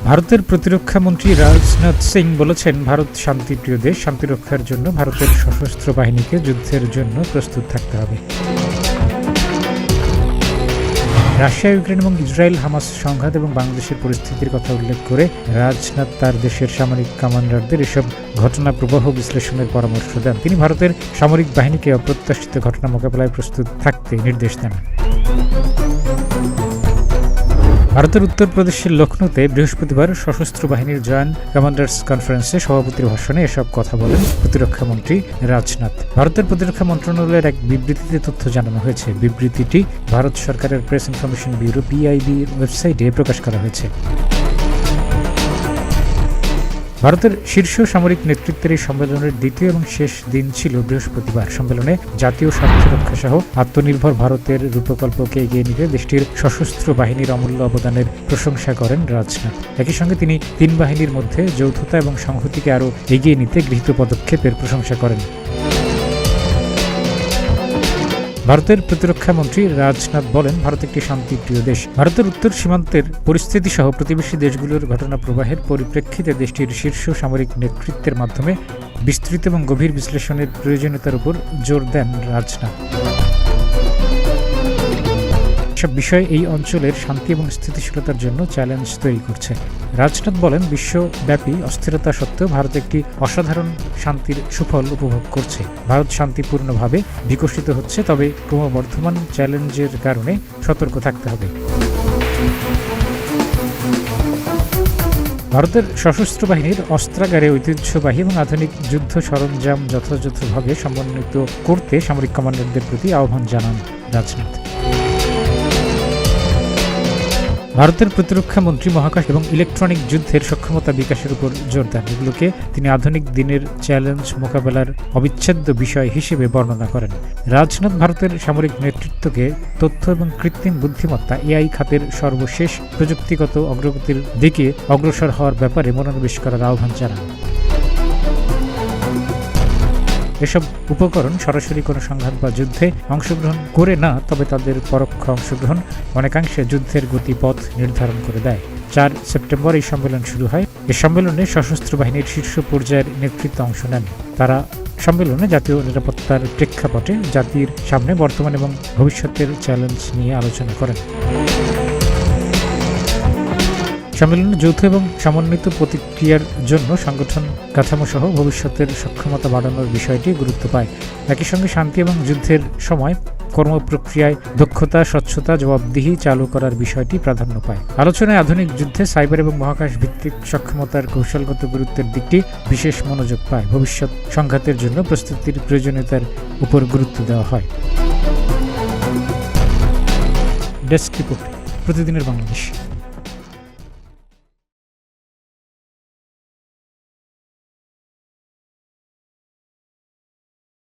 ভারতের প্রতিরক্ষা মন্ত্রী রাজনাথ সিং বলেছেন, ভারত শান্তিপ্রিয় দেশ। শান্তি রক্ষার জন্য ভারতের সশস্ত্র বাহিনীকে যুদ্ধের জন্য প্রস্তুত থাকতে হবে। রাশিয়া, ইউক্রেন এবং ইসরায়েল হামাস সংঘাত এবং বাংলাদেশের পরিস্থিতির কথা উল্লেখ করে রাজনাথ তার দেশের সামরিক কমান্ডারদের এসব ঘটনা প্রবাহ বিশ্লেষণের পরামর্শ দেন। তিনি ভারতের সামরিক বাহিনীকে অপ্রত্যাশিত ঘটনা মোকাবেলায় প্রস্তুত থাকতে নির্দেশ দেন। ভারতের উত্তরপ্রদেশের লখনৌতে বৃহস্পতিবার সশস্ত্র বাহিনীর জয়েন্ট কমান্ডার্স কনফারেন্সে সভাপতির ভাষণে এসব কথা বলেন প্রতিরক্ষা মন্ত্রী রাজনাথ। ভারতের প্রতিরক্ষা মন্ত্রণালয়ের এক বিবৃতিতে তথ্য জানানো হয়েছে। বিবৃতিটি ভারত সরকারের প্রেস ইনফরমেশন ব্যুরো PIB ওয়েবসাইটে প্রকাশ করা হয়েছে। ভারতের শীর্ষ সামরিক নেতৃত্বের এই সম্মেলনের দ্বিতীয় এবং শেষ দিন ছিল বৃহস্পতিবার। সম্মেলনে জাতীয় স্বার্থ রক্ষা সহ আত্মনির্ভর ভারতের রূপকল্পকে এগিয়ে নিতে দেশটির সশস্ত্র বাহিনীর অমূল্য অবদানের প্রশংসা করেন রাজনাথ। একই সঙ্গে তিনি তিন বাহিনীর মধ্যে যৌথতা এবং সংহতিকে আরও এগিয়ে নিতে গৃহীত পদক্ষেপের প্রশংসা করেন। ভারতের প্রতিরক্ষা মন্ত্রী রাজনাথ বলেন, ভারত একটি শান্তিপ্রিয় দেশ। ভারতের উত্তর সীমান্তের পরিস্থিতি সহ প্রতিবেশী দেশগুলোর ঘটনা প্রবাহের পরিপ্রেক্ষিতে দেশটির শীর্ষ সামরিক নেতৃত্বের মাধ্যমে বিস্তৃত এবং গভীর বিশ্লেষণের প্রয়োজনীয়তার উপর জোর দেন রাজনাথ। সব বিষয় এই অঞ্চলের শান্তি এবং স্থিতিশীলতার জন্য চ্যালেঞ্জ তৈরি করছে। রাজনাথ বলেন, বিশ্বব্যাপী অস্থিরতা সত্ত্বেও ভারত একটি অসাধারণ শান্তির সুফল উপভোগ করছে। ভারত শান্তিপূর্ণভাবে বিকশিত হচ্ছে, তবে ক্রমবর্ধমান চ্যালেঞ্জের কারণে সতর্ক থাকতে হবে। ভারতের সশস্ত্র বাহিনীর অস্ত্রাগারে ঐতিহ্যবাহী এবং আধুনিক যুদ্ধ সরঞ্জাম যথাযথভাবে সমন্বিত করতে সামরিক কমান্ডারদের প্রতি আহ্বান জানান রাজনাথ। ভারতের প্রতিরক্ষা মন্ত্রী মহাকাশ এবং ইলেকট্রনিক যুদ্ধের সক্ষমতা বিকাশের উপর জোর দেন। এগুলোকে তিনি আধুনিক দিনের চ্যালেঞ্জ মোকাবেলার অবিচ্ছেদ্য বিষয় হিসেবে বর্ণনা করেন। রাজনাথ ভারতের সামরিক নেতৃত্বকে তথ্য এবং কৃত্রিম বুদ্ধিমত্তা AI খাতের সর্বশেষ প্রযুক্তিগত অগ্রগতির দিকে অগ্রসর হওয়ার ব্যাপারে মনোনিবেশ করার আহ্বান জানান। এসব উপকরণ সরাসরি কোনো সংঘাত বা যুদ্ধে অংশগ্রহণ করে না, তবে তাদের পরোক্ষ অংশগ্রহণ অনেকাংশে যুদ্ধের গতিপথ নির্ধারণ করে দেয়। 4 সেপ্টেম্বর এই সম্মেলন শুরু হয়। এই সম্মেলনে সশস্ত্র বাহিনীর শীর্ষ পর্যায়ের নেতৃত্ব অংশ নেন। তারা সম্মেলনে জাতীয় নিরাপত্তার প্রেক্ষাপটে জাতির সামনে বর্তমান এবং ভবিষ্যতের চ্যালেঞ্জ নিয়ে আলোচনা করেন। সম্মেলনে যৌথ এবং সমন্বিত প্রতিক্রিয়ার জন্য সংগঠন কাঠামো সহ ভবিষ্যতের সক্ষমতা বাড়ানোর বিষয়টি গুরুত্ব পায়। একই সঙ্গে শান্তি এবং যুদ্ধের সময় কর্মপ্রক্রিয়ায় দক্ষতা, স্বচ্ছতা, জবাবদিহি চালু করার বিষয়টি প্রাধান্য পায়। আলোচনায় আধুনিক যুদ্ধে সাইবার এবং মহাকাশ ভিত্তিক সক্ষমতার কৌশলগত গুরুত্বের দিকটি বিশেষ মনোযোগ পায়। ভবিষ্যৎ সংঘাতের জন্য প্রস্তুতির প্রয়োজনীয়তার উপর গুরুত্ব দেওয়া হয়। ডেস্ক রিপোর্ট, প্রতিদিনের বাংলাদেশ।